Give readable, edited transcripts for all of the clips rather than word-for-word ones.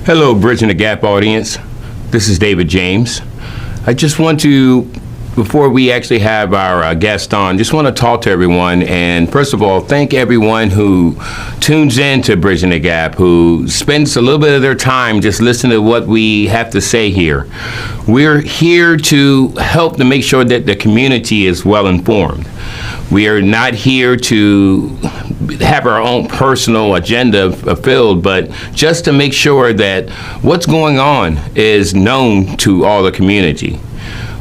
Hello, Bridging the Gap audience. This is David James. I just want to, before we actually have our guest on, just want to talk to everyone and first of all, thank everyone who tunes in to Bridging the Gap, who spends a little bit of their time just listening to what we have to say here. We're here to help to make sure that the community is well informed. We are not here to have our own personal agenda fulfilled, but just to make sure that what's going on is known to all the community.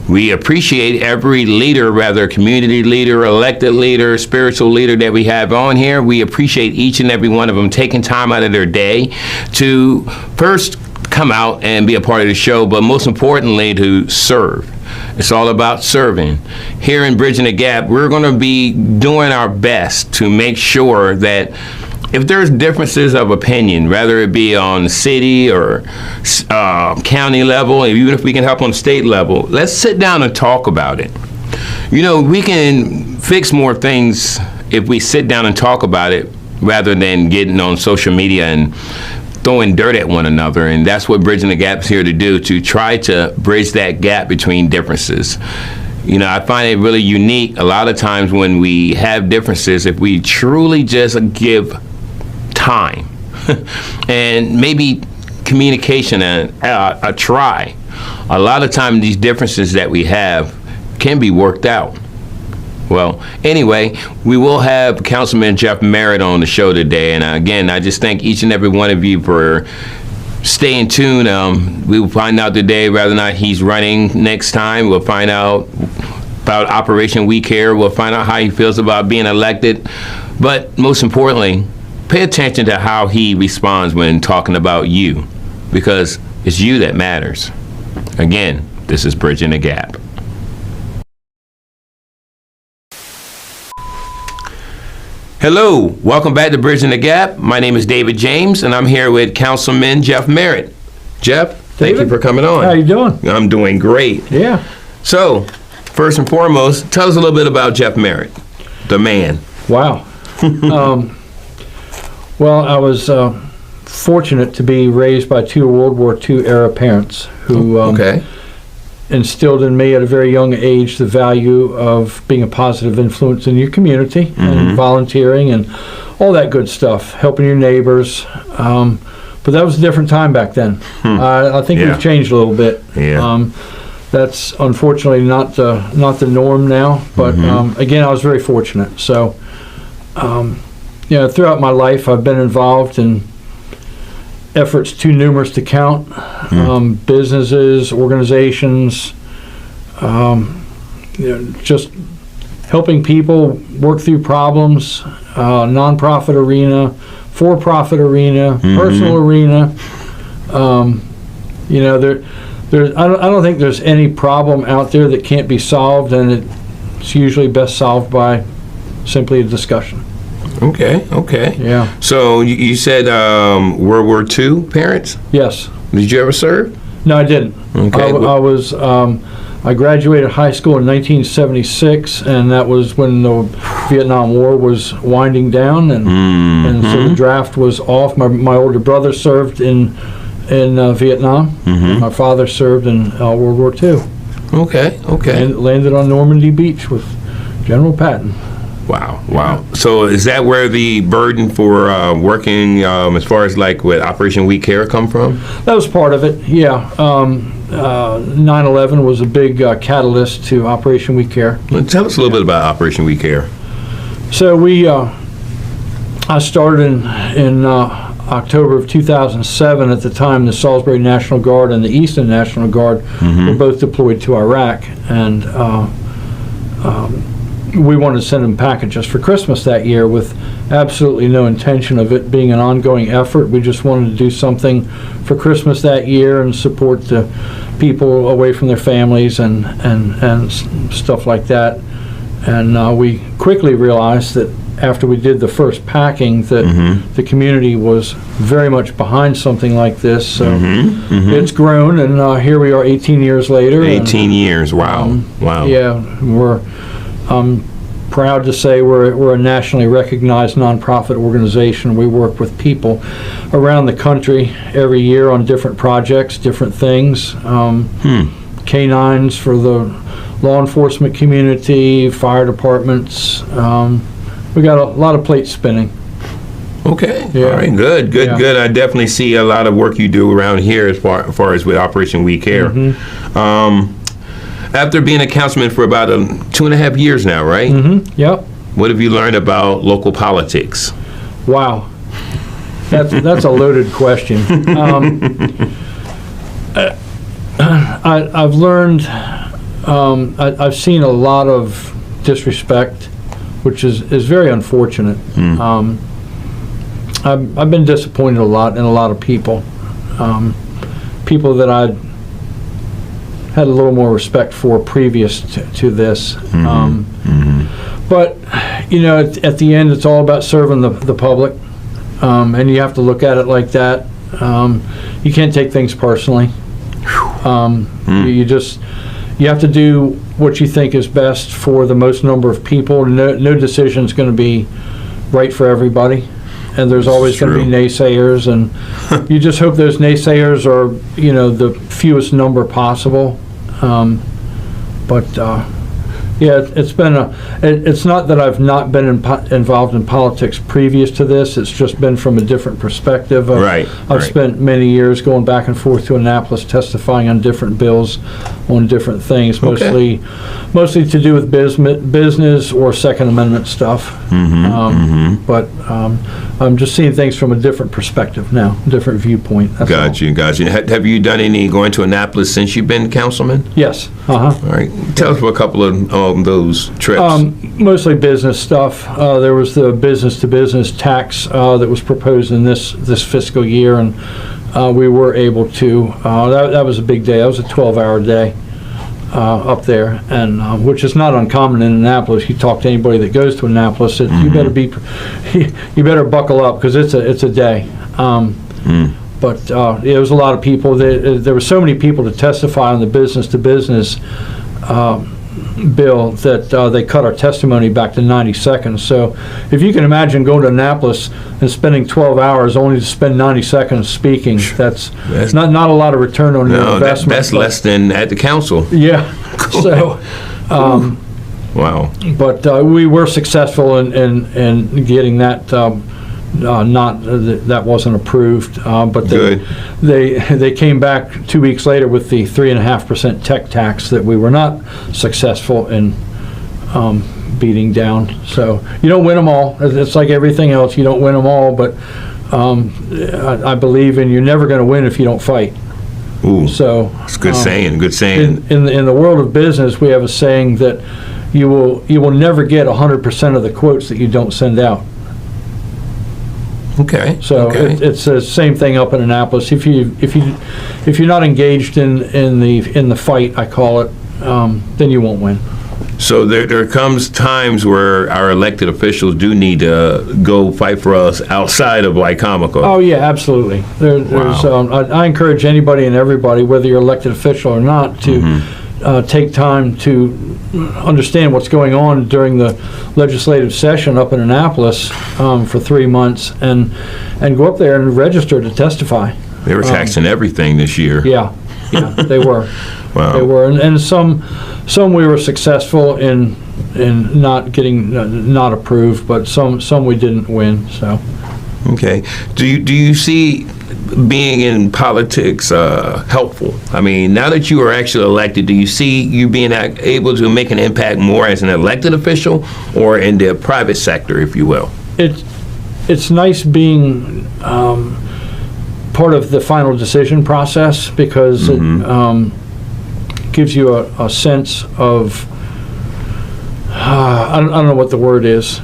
We appreciate every leader, whether community leader, elected leader, spiritual leader that we have on here. We appreciate each and every one of them taking time out of their day to first come out and be a part of the show, but most importantly to serve. It's all about serving. Here in Bridging the Gap, we're going to be doing our best to make sure that if there's differences of opinion, whether it be on city or county level, even if we can help on state level, let's sit down and talk about it. You know, we can fix more things if we sit down and talk about it rather than getting on social media and throwing dirt at one another, and that's what Bridging the Gap is here to do, to try to bridge that gap between differences. You know, I find it really unique a lot of times when we have differences, if we truly just give time and maybe communication a try, a lot of times these differences that we have can be worked out. Well, anyway, we will have Councilman Jeff MERRITT on the show today, and again, I just thank each and every one of you for staying tuned. We will find out today whether or not he's running next time. We'll find out about Operation We Care. We'll find out how he feels about being elected, but most importantly, pay attention to how he responds when talking about you, because it's you that matters. Again, this is Bridging the Gap. Hello, welcome back to Bridging the Gap. My name is David James, and I'm here with Councilman Jeff MERRITT. Jeff, thank you for coming on. How you doing? I'm doing great. Yeah. So, first and foremost, tell us a little bit about Jeff MERRITT, the man. Wow. Well, I was fortunate to be raised by two World War II era parents who instilled in me at a very young age the value of being a positive influence in your community and volunteering and all that good stuff, helping your neighbors. But that was a different time back then. I think we've changed a little bit. Yeah. That's unfortunately not the norm now. But again, I was very fortunate. So, you know, throughout my life, I've been involved in efforts too numerous to count, businesses, organizations, you know, just helping people work through problems, nonprofit arena, for-profit arena, personal arena. You know, I don't think there's any problem out there that can't be solved, and it's usually best solved by simply a discussion. Okay. Yeah. So you said World War II parents? Yes. Did you ever serve? No, I didn't. Okay. I graduated high school in 1976, and that was when the Vietnam War was winding down, and so the draft was off. My older brother served in Vietnam. My father served in World War II. Okay. And landed on Normandy Beach with General Patton. Wow. So is that where the burden for working as far as like with Operation We Care come from? That was part of it, yeah. 9/11 was a big catalyst to Operation We Care. Tell us a little bit about Operation We Care. So I started in October of 2007. At the time, the Salisbury National Guard and the Easton National Guard were both deployed to Iraq, and we wanted to send them packages for Christmas that year with absolutely no intention of it being an ongoing effort. We just wanted to do something for Christmas that year and support the people away from their families and stuff like that. And we quickly realized that after we did the first packing that the community was very much behind something like this. So it's grown, and here we are 18 years later. 18 years, wow. Yeah, we're proud to say we're a nationally recognized nonprofit organization. We work with people around the country every year on different projects, different things. Canines for the law enforcement community, fire departments. We got a lot of plates spinning. Okay. Yeah. All right. Good. Yeah. Good. I definitely see a lot of work you do around here as far as with Operation We Care. After being a councilman for about 2.5 years now, right? Yep. What have you learned about local politics? Wow. That's a loaded question. I've learned, I've seen a lot of disrespect, which is very unfortunate. I've been disappointed a lot in a lot of people. People that I'd had a little more respect for previous to this. But, you know, at the end, it's all about serving the public. And you have to look at it like that. You can't take things personally. You have to do what you think is best for the most number of people. No decision is going to be right for everybody, and there's always going to be naysayers, and you just hope those naysayers are, you know, the fewest number possible. Yeah, it's been it's not that I've not been involved in politics previous to this. It's just been from a different perspective. I've spent many years going back and forth to Annapolis, testifying on different bills, on different things, mostly to do with business or Second Amendment stuff. But I'm just seeing things from a different perspective now, different viewpoint. Got you. Have you done any going to Annapolis since you've been councilman? Yes. All right. Tell us about a couple of those trips. Mostly business stuff. There was the business-to-business tax that was proposed in this fiscal year, and we were able to. That was a big day. That was a 12-hour day up there, and which is not uncommon in Annapolis. You talk to anybody that goes to Annapolis, you better buckle up, because it's a day. But it was a lot of people. There were so many people to testify on the business-to-business bill that they cut our testimony back to 90 seconds. So if you can imagine going to Annapolis and spending 12 hours only to spend 90 seconds speaking, that's not a lot of return on your investment. That's less than at the council. Yeah. So, wow. But we were successful in getting that. That wasn't approved, but they came back 2 weeks later with the 3.5% tech tax that we were not successful in beating down. So you don't win them all. It's like everything else. You don't win them all, but I believe you're never going to win if you don't fight. Ooh, so that's good saying. Good saying. In the world of business, we have a saying that you will never get 100% of the quotes that you don't send out. Okay. So it's the same thing up in Annapolis. If you're not engaged in the fight, I call it, then you won't win. So there comes times where our elected officials do need to go fight for us outside of Wycomico. Oh yeah, absolutely. I encourage anybody and everybody, whether you're elected official or not, to take time to understand what's going on during the legislative session up in Annapolis for 3 months, and go up there and register to testify. They were taxing everything this year. Yeah, they were. Wow. They were, and some we were successful in not getting not approved, but some we didn't win. So. Okay. Do you see being in politics helpful? I mean, now that you are actually elected, do you see you being able to make an impact more as an elected official or in the private sector, if you will? It's nice being part of the final decision process, because it gives you a sense of I don't know what the word is.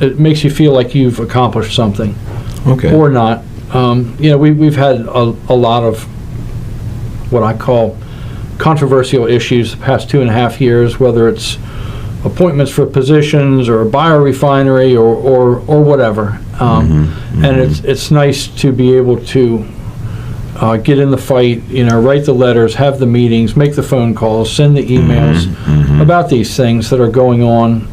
It makes you feel like you've accomplished something, or not. We've had a lot of what I call controversial issues the past 2.5 years, whether it's appointments for positions or a biorefinery or whatever. And it's nice to be able to get in the fight, write the letters, have the meetings, make the phone calls, send the emails about these things that are going on,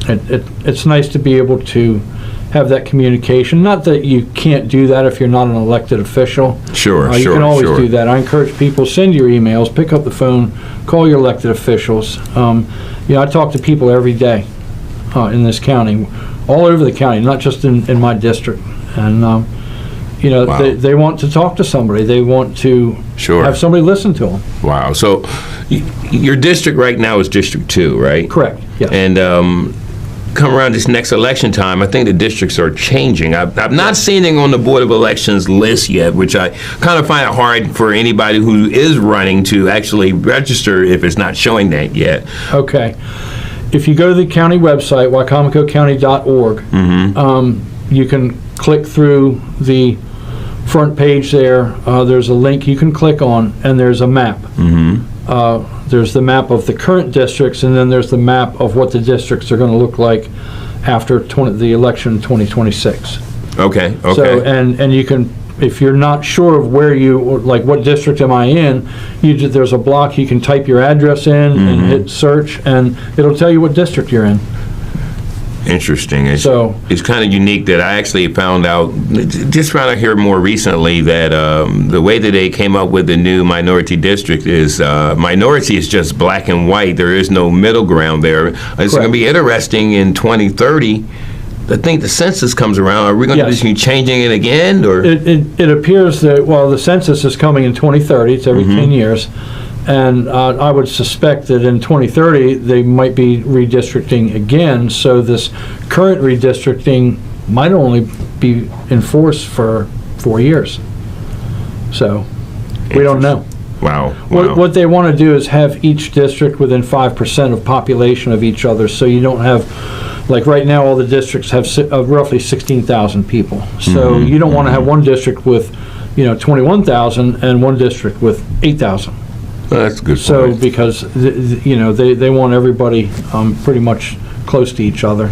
It's nice to be able to have that communication. Not that you can't do that if you're not an elected official. Sure, You sure, can always sure. do that. I encourage people, send your emails, pick up the phone, call your elected officials. I talk to people every day in this county, all over the county, not just in my district. And, Wow. they want to talk to somebody. They want to Sure. have somebody listen to them. Wow. So your district right now is District 2, right? Correct, yes. And come around this next election time, I think the districts are changing. I've not seen it on the Board of Elections list yet, which I kind of find it hard for anybody who is running to actually register if it's not showing that yet. Okay. If you go to the county website, wycomicocounty.org, you can click through the front page there. There's a link you can click on, and there's a map. There's the map of the current districts, and then there's the map of what the districts are going to look like after the election in 2026. Okay, okay. So, and you can, if you're not sure of where like what district am I in, there's a block you can type your address in and hit search, and it'll tell you what district you're in. Interesting. So It's kind of unique that I actually found out, just found out here more recently, that the way that they came up with the new minority district is minority is just black and white. There is no middle ground there. It's going to be interesting in 2030. I think the census comes around. Are we going to Yes. be changing it again? Or it appears that, well, the census is coming in 2030. It's every 10 years. And I would suspect that in 2030, they might be redistricting again, so this current redistricting might only be in force for 4 years. So, we don't know. Wow. What they want to do is have each district within 5% of population of each other, so you don't have, like right now, all the districts have roughly 16,000 people. So you don't want to have one district with, 21,000 and one district with 8,000. Well, that's a good point. So, because, they want everybody pretty much close to each other.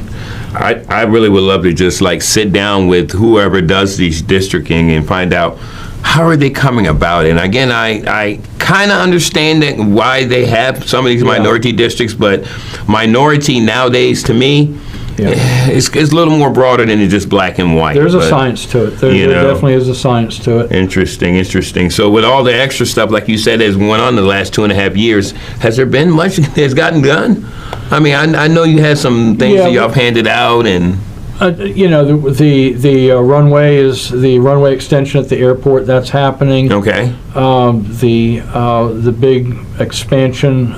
I really would love to just like sit down with whoever does these districting and find out how are they coming about it. And again, I kind of understand that why they have some of these minority districts, but minority nowadays, to me, it's a little more broader than just black and white. There's a science to it. There definitely is a science to it. Interesting, interesting. So with all the extra stuff, like you said, has went on the last 2.5 years, has there been much that has gotten done? I mean, I know you had some things that y'all handed out, and the runway is the runway extension at the airport. That's happening. okay, The big expansion.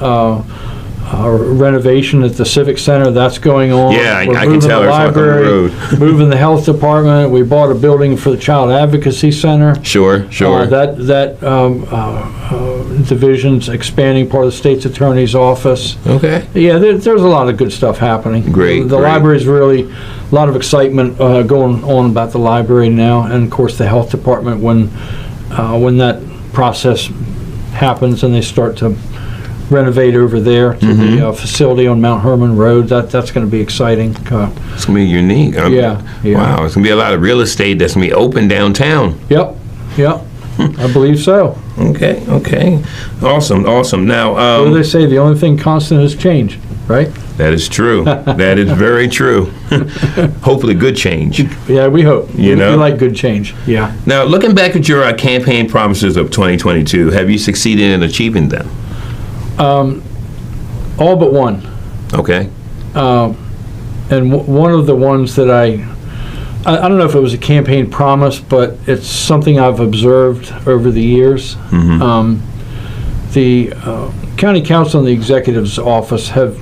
Renovation at the Civic Center, that's going on. Yeah, We're I can moving tell the it's on the library, road. moving the health department. We bought a building for the Child Advocacy Center. sure. That division's expanding, part of the state's attorney's office. Okay. Yeah, there's a lot of good stuff happening. Great, The great. library's really, a lot of excitement going on about the library now, and of course the health department when that process happens and they start to renovate over there to the facility on Mount Herman Road. That's going to be exciting. It's going to be unique. Yeah. Wow, it's going to be a lot of real estate that's going to be open downtown. Yep. I believe so. Okay. Awesome. Now, What do they say? The only thing constant is change, right? that is true. That is very true. Hopefully good change. Yeah, we hope. You know? We like good change. Yeah. Now, looking back at your campaign promises of 2022, have you succeeded in achieving them? All but one. Okay. And one of the ones that I don't know if it was a campaign promise, but it's something I've observed over the years. The county council and the executive's office have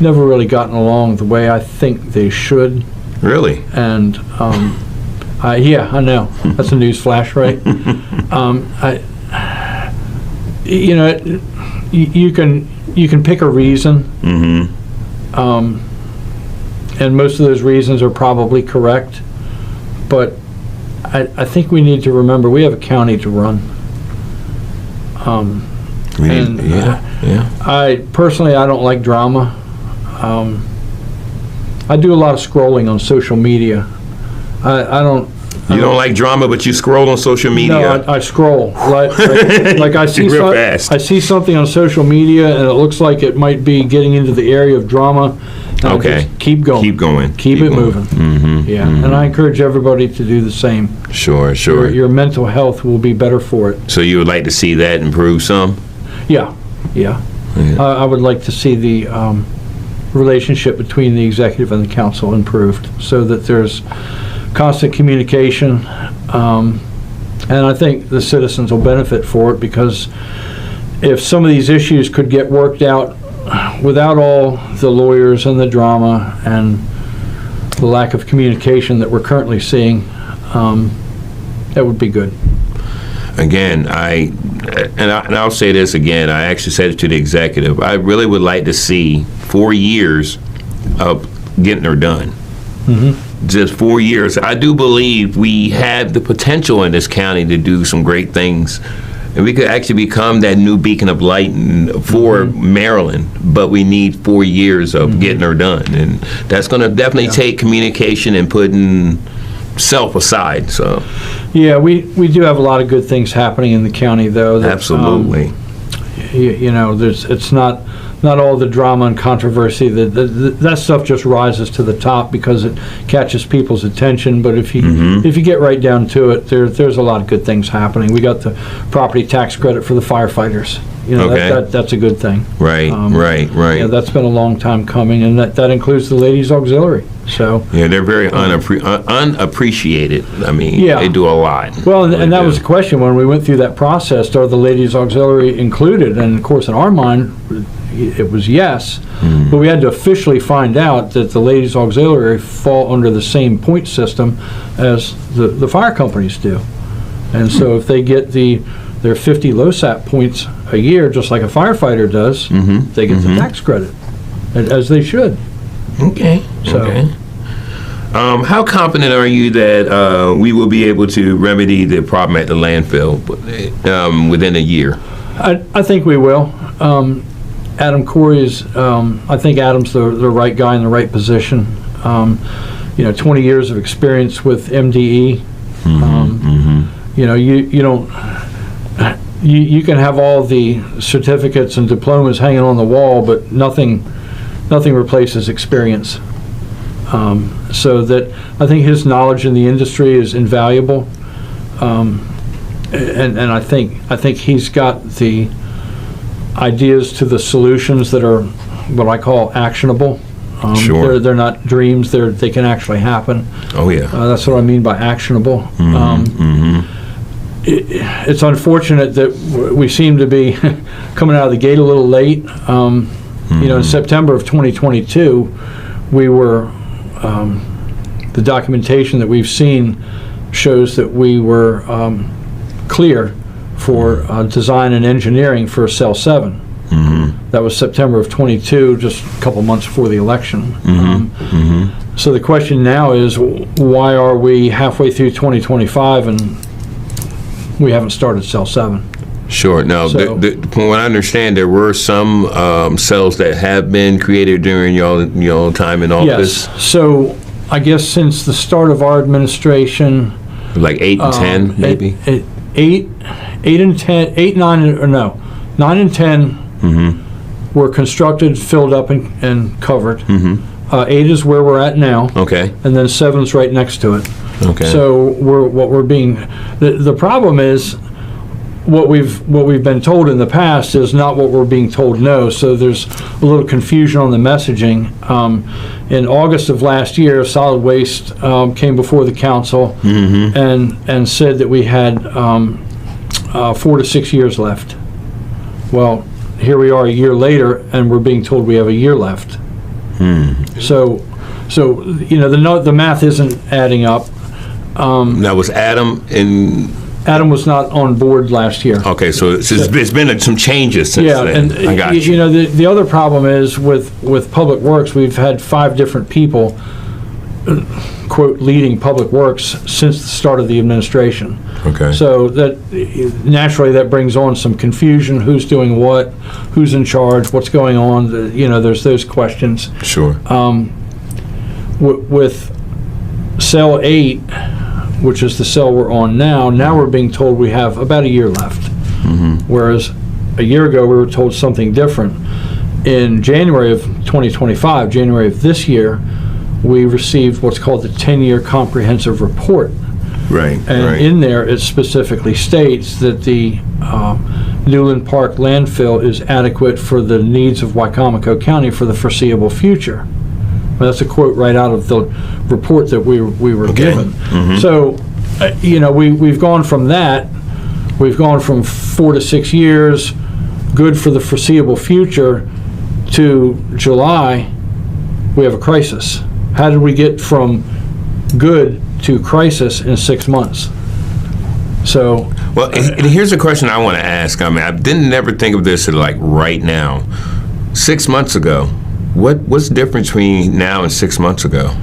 never really gotten along the way I think they should. Really? And yeah, I know. That's a news flash, right? You can pick a reason. And most of those reasons are probably correct, but I think we need to remember we have a county to run. I personally, I don't like drama. I do a lot of scrolling on social media. I don't You don't like drama, but you scroll on social media. No, I scroll. Like I see Real fast. I see something on social media, and it looks like it might be getting into the area of drama. And I Okay. just keep going. Keep going. Keep it going. moving. Mm-hmm. Yeah, and I encourage everybody to do the same. Sure. Your mental health will be better for it. So you would like to see that improve some? Yeah. I would like to see the relationship between the executive and the council improved, so that there's constant communication, and I think the citizens will benefit for it, because if some of these issues could get worked out without all the lawyers and the drama and the lack of communication that we're currently seeing, that would be good. Again, I'll say this again, I actually said it to the executive, I really would like to see 4 years of getting her done. Just 4 years. I do believe we have the potential in this county to do some great things, and we could actually become that new beacon of light for Maryland, but we need 4 years of getting her done, and that's going to definitely take communication and putting self aside. So Yeah, we do have a lot of good things happening in the county, though. That, absolutely. you know, it's not all the drama and controversy. That stuff just rises to the top because it catches people's attention. But if you get right down to it, there's a lot of good things happening. We got the property tax credit for the firefighters. You know, Okay. that's a good thing. Right. Yeah, that's been a long time coming, and that includes the ladies auxiliary. So Yeah, they're very unappreciated. I mean, Yeah. they do a lot. well, and They that do. was the question when we went through that process. Are the ladies auxiliary included? And of course, in our mind, it was yes. But we had to officially find out that the ladies auxiliary fall under the same point system as the fire companies do. And so if they get their 50 LoSAP points a year, just like a firefighter does, they get the tax credit, as they should. Okay. So- Okay. How confident are you that we will be able to remedy the problem at the landfill within a year? I think we will. Adam Corey is, I think Adam's the right guy in the right position. 20 years of experience with MDE. You know, you don't, you can have all the certificates and diplomas hanging on the wall, but nothing replaces experience. So that I think his knowledge in the industry is invaluable, and I think he's got the ideas to the solutions that are what I call actionable. Sure. They're not dreams. They can actually happen. Oh, yeah. That's what I mean by actionable. It's unfortunate that we seem to be coming out of the gate a little late. In September of 2022, we were, the documentation that we've seen shows that we were clear for design and engineering for Cell 7. That was September of 22, just a couple months before the election. So the question now is, why are we halfway through 2025 and we haven't started Cell 7? Sure. Now, So- from what I understand, there were some cells that have been created during your time in office. Yes. So I guess since the start of our administration, Like 8 and 10, maybe? 8 and 10, 8, 9, or no, 9 and 10 were constructed, filled up, and covered. 8 is where we're at now, Okay. and then 7's right next to it. Okay. So the problem is what we've been told in the past is not what we're being told now. So there's a little confusion on the messaging. In August of last year, Solid Waste came before the council and said that we had 4 to 6 years left. Well, here we are a year later, and we're being told we have a year left. So the math isn't adding up. Now, was Adam in... Adam was not on board last year. Okay, so it's been some changes since Yeah, then. and I got you. the other problem is with Public Works, we've had 5 different people, quote, leading Public Works since the start of the administration. Okay. So that naturally that brings on some confusion. Who's doing what? Who's in charge? What's going on? There's those questions. Sure. With Cell 8, which is the cell we're on now. Now we're being told we have about a year left. Whereas a year ago we were told something different. In January of 2025, January of this year, we received what's called the 10-year comprehensive report. Right. And in there it specifically states that the Newland Park landfill is adequate for the needs of Wicomico County for the foreseeable future. Well, that's a quote right out of the report that we were given. So, we've gone from that. We've gone from 4 to 6 years, good for the foreseeable future, to July, we have a crisis. How did we get from good to crisis in 6 months? So, well, and here's a question I want to ask. I mean, I didn't never think of this like right now. 6 months ago, what's the difference between now and 6 months ago?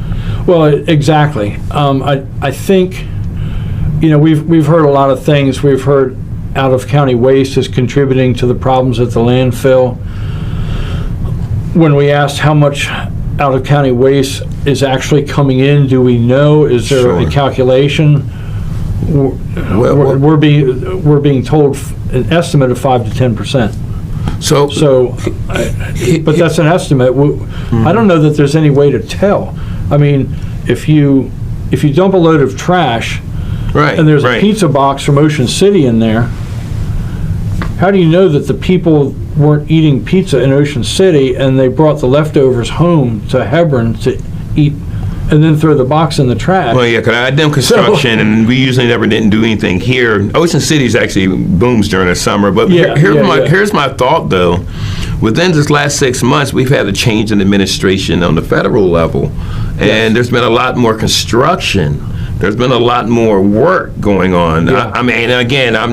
Well, exactly. I think, we've heard a lot of things. We've heard out-of-county waste is contributing to the problems at the landfill. When we asked how much out-of-county waste is actually coming in, do we know? Is there a calculation? We're being told an estimate of 5 to 10%. But that's an estimate. I don't know that there's any way to tell. I mean, if you dump a load of trash, and there's a pizza box from Ocean City in there, how do you know that the people weren't eating pizza in Ocean City and they brought the leftovers home to Hebron to eat and then throw the box in the trash? Well, yeah, because I did construction and we usually never didn't do anything here. Ocean City's actually booms during the summer. But here's my thought, though. Within this last 6 months, we've had a change in administration on the federal level. And there's been a lot more construction. There's been a lot more work going on. I mean, again, I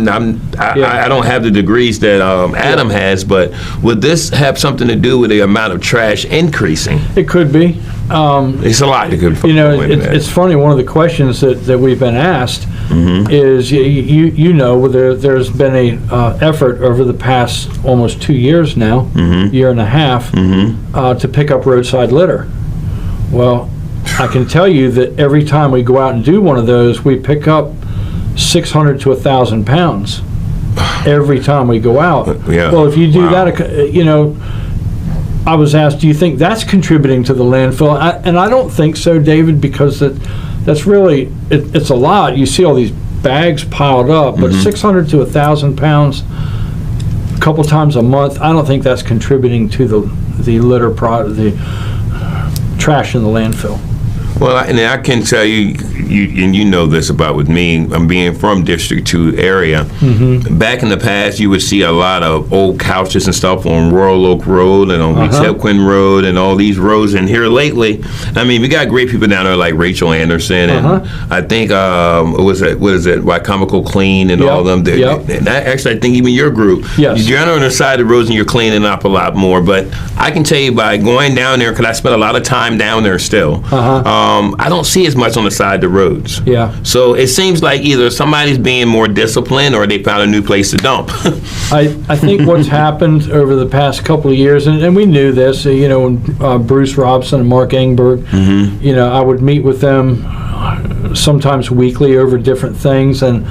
don't have the degrees that Adam has, but would this have something to do with the amount of trash increasing? It could be. It's a lot. It's funny. One of the questions that we've been asked is, there's been a effort over the past almost 2 years now, year and a half, to pick up roadside litter. Well, I can tell you that every time we go out and do one of those, we pick up 600 to 1,000 pounds every time we go out. Well, if you do that, I was asked, do you think that's contributing to the landfill? And I don't think so, David, because that's really, it's a lot. You see all these bags piled up, but 600 to 1,000 pounds a couple times a month, I don't think that's contributing to the litter the trash in the landfill. Well, and I can tell you, and you know this about with me, I'm being from District 2 area. Back in the past, you would see a lot of old couches and stuff on Royal Oak Road and on Weeksepquin Road and all these roads. And here lately, I mean, we got great people down there like Rachel Anderson and I think, what is it, Wicomico Clean and all of them. And actually, I think even your group. Yes. You're on the side of the roads and you're cleaning up a lot more. But I can tell you by going down there, because I spent a lot of time down there still, I don't see as much on the side of the roads. So it seems like either somebody's being more disciplined or they found a new place to dump. I think what's happened over the past couple of years, and we knew this, when Bruce Robson and Mark Engberg, I would meet with them sometimes weekly over different things, and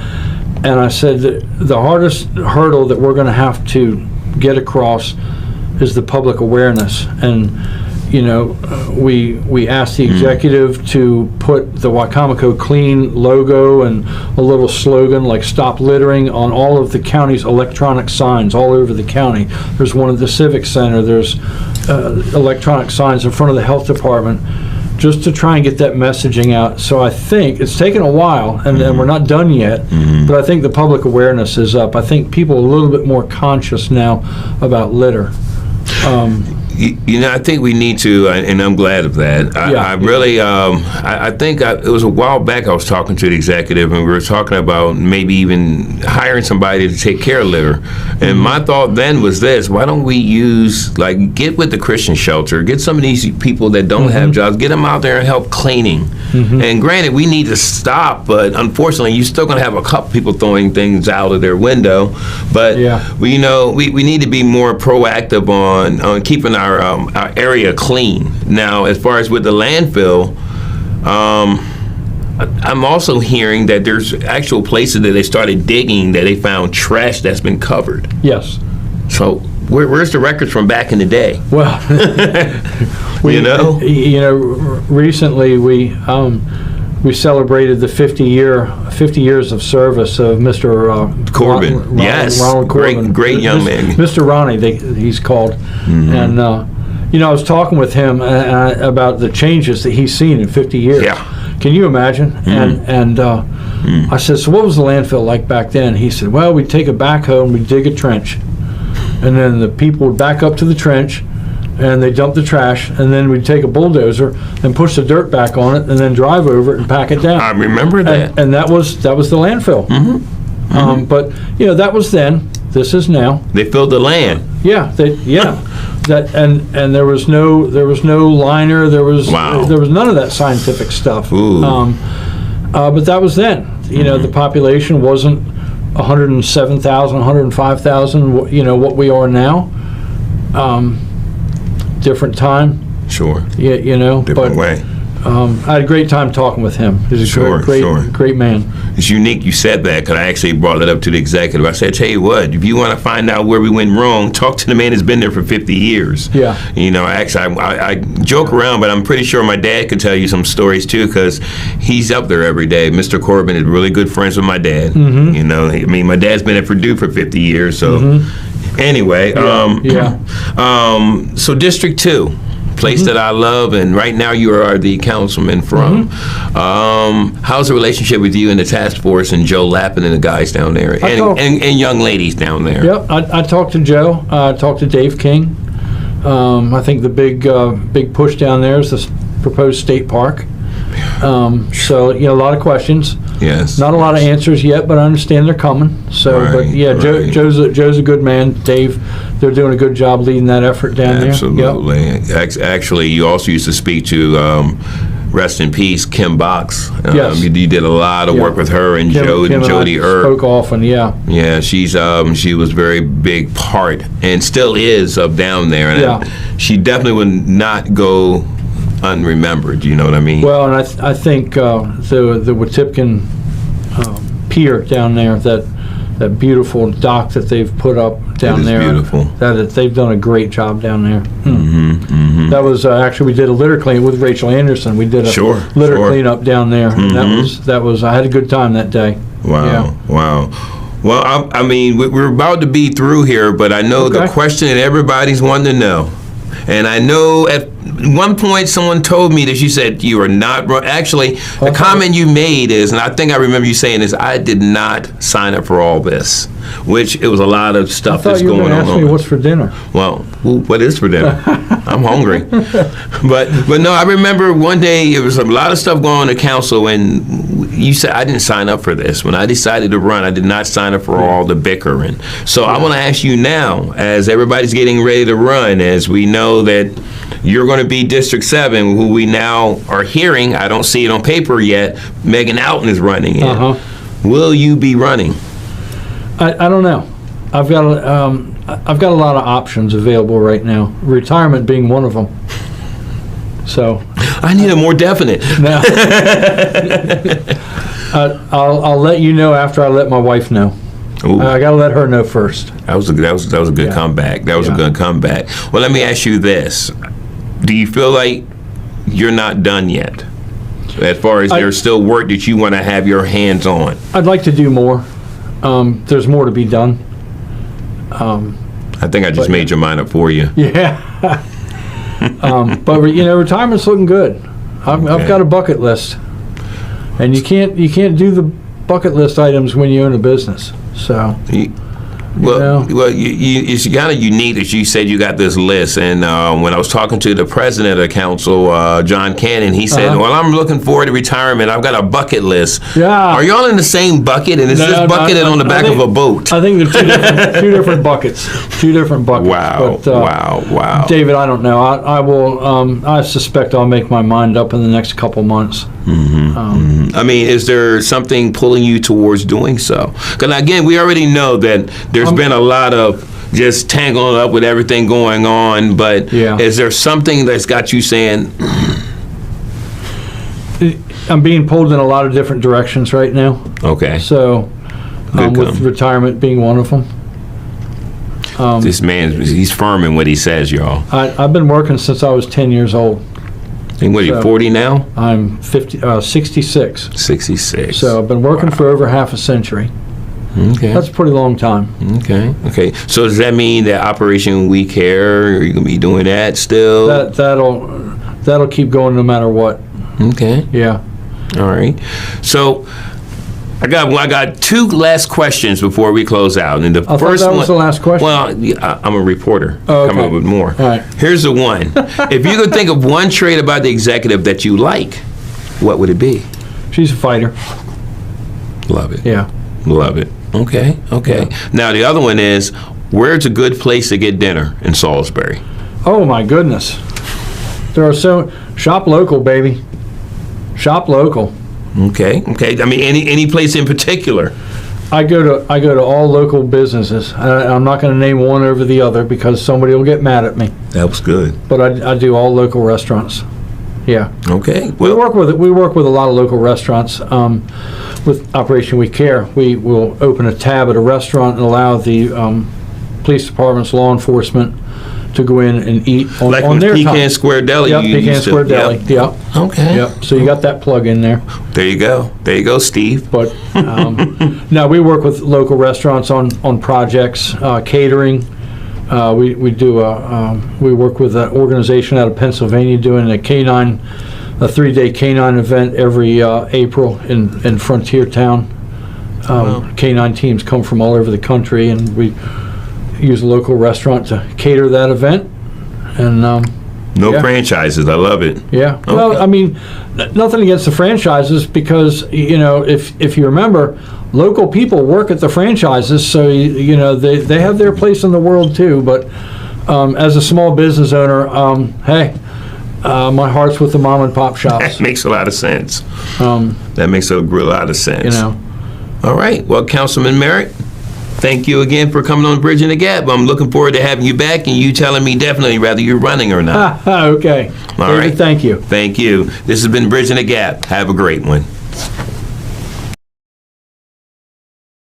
I said that the hardest hurdle that we're going to have to get across is the public awareness. And we asked the executive to put the Wicomico Clean logo and a little slogan like "Stop Littering" on all of the county's electronic signs all over the county. There's one at the Civic Center. There's electronic signs in front of the health department, just to try and get that messaging out. So I think it's taken a while, and we're not done yet, but I think the public awareness is up. I think people are a little bit more conscious now about litter. I think we need to, and I'm glad of that. I think it was a while back I was talking to the executive, and we were talking about maybe even hiring somebody to take care of litter. And my thought then was this: why don't we get with the Christian shelter, get some of these people that don't have jobs, get them out there and help cleaning. And granted, we need to stop, but unfortunately, you're still going to have a couple people throwing things out of their window. But we need to be more proactive on keeping our area clean. Now, as far as with the landfill, I'm also hearing that there's actual places that they started digging that they found trash that's been covered. Yes. So where's the records from back in the day? Well, recently we celebrated the 50 years of service of Mr. Corbin. Yes. Ronald Corbin. Great young man. Mr. Ronnie, he's called. And, I was talking with him about the changes that he's seen in 50 years. Yeah. Can you imagine? And I said, so what was the landfill like back then? He said, well, we'd take a backhoe and we'd dig a trench. And then the people would back up to the trench and they'd dump the trash, and then we'd take a bulldozer and push the dirt back on it and then drive over it and pack it down. I remember that. And that was the landfill. But, that was then. This is now. They filled the land. Yeah. That and there was no liner. There was none of that scientific stuff. But that was then. The population wasn't 107,000, 105,000. What we are now. Different time. Sure. Yeah. Different way. I had a great time talking with him. He's a great man. It's unique you said that, because I actually brought it up to the executive. I said, tell you what, if you want to find out where we went wrong, talk to the man that's been there for 50 years. Yeah. Actually, I joke around, but I'm pretty sure my dad could tell you some stories too, because he's up there every day. Mr. Corbin is really good friends with my dad. My dad's been at Purdue for 50 years, so anyway. So District 2. Place that I love, and right now you are the councilman from. How's the relationship with you and the task force and Joe Lappin and the guys down there, and young ladies down there? Yep, I talked to Joe. I talked to Dave King. I think the big push down there is this proposed state park. So a lot of questions. Yes. Not a lot of answers yet, but I understand they're coming. So, Joe's a good man. Dave, they're doing a good job leading that effort down there. Absolutely. Yep. Actually, you also used to speak to, rest in peace, Kim Box. Yes. You did a lot of work with her and Jody Erb. Spoke often, yeah. Yeah, she was a very big part, and still is, of down there. And she definitely would not go unremembered, you know what I mean? Well, and I think the Watipkin pier down there, that beautiful dock that they've put up down there. Beautiful. They've done a great job down there. That was actually, we did a litter clean with Rachel Anderson. We did a litter cleanup down there. And that was I had a good time that day. Wow. Yeah. Wow. Well, we're about to be through here, but I know the question that everybody's wanting to know. And I know at one point someone told me that you said you are not, actually, the comment you made is, and I think I remember you saying this, I did not sign up for all this, which it was a lot of stuff that's going on. I thought you were going to ask me what's for dinner. Well, what is for dinner? I'm hungry. But no, I remember one day it was a lot of stuff going on at council, and you said, I didn't sign up for this. When I decided to run, I did not sign up for all the bickering. So I want to ask you now, as everybody's getting ready to run, as we know that you're going to be District 7, who we now are hearing, I don't see it on paper yet, Megan Alton is running in. Will you be running? I don't know. I've got a lot of options available right now, retirement being one of them. So I need a more definite. Now, I'll let you know after I let my wife know. I got to let her know first. That was a good comeback. That was a good comeback. Well, let me ask you this: do you feel like you're not done yet, as far as there's still work that you want to have your hands on? I'd like to do more. There's more to be done. I think I just made your mind up for you. Yeah. But retirement's looking good. I've got a bucket list, and you can't do the bucket list items when you own a business. So. It's kind of unique that you said you got this list, and when I was talking to the president of the council, John Cannon, he said, well, I'm looking forward to retirement. I've got a bucket list. Yeah. Are y'all in the same bucket, and is this bucketed on the back of a boat? I think they're two different buckets. Two different buckets. Wow, but, wow. David, I don't know. I will, I suspect I'll make my mind up in the next couple months. Is there something pulling you towards doing so? Because again, we already know that there's been a lot of just tangling up with everything going on, but is there something that's got you saying? I'm being pulled in a lot of different directions right now. Okay. So, Good with come. retirement being one of them. This man, he's firm in what he says, y'all. I've been working since I was 10 years old. And what, are you So- 40 now? I'm 66. 66. So I've been working for over half a century. Okay. That's a pretty long time. Okay. So does that mean that Operation We Care, are you going to be doing that still? That'll keep going no matter what. Okay. Yeah. All right. So I got two last questions before we close out. And the I thought first that one, was the last question. Well, yeah, I'm a reporter. Oh, Come okay. up with more. All right. Here's the one. If you could think of one trait about the executive that you like, what would it be? She's a fighter. Love it. Yeah. Love it. Okay. Now the other one is, where's a good place to get dinner in Salisbury? Oh my goodness. There are shop local, baby. Shop local. Okay. I mean, any place in particular? I go to all local businesses. I'm not going to name one over the other because somebody will get mad at me. That was good. But I do all local restaurants. Yeah. Okay. We work with a lot of local restaurants. With Operation We Care, we will open a tab at a restaurant and allow the police departments, law enforcement to go in and eat on like their time. Pecan Square Deli. Yep, you Pecan used to- Square Deli. Yep. Yep. Okay. Yep. So you got that plug in there. There you go, Steve. But no, we work with local restaurants on projects, catering. We work with an organization out of Pennsylvania doing a 3-day canine event every April in Frontier Town. Canine teams come from all over the country, and we use a local restaurant to cater that event. And No yeah. franchises. I love it. yeah. Well, I mean, nothing against the franchises because, if you remember, local people work at the franchises, so, they have their place in the world too. But as a small business owner, hey, my heart's with the mom and pop shops. That makes a lot of sense. Um, That makes a lot of sense. All right. Well, Councilman Merritt, thank you again for coming on Bridging the Gap. I'm looking forward to having you back and you telling me definitely whether you're running or not. Okay. All David, right. thank you. Thank you. This has been Bridging the Gap. Have a great one.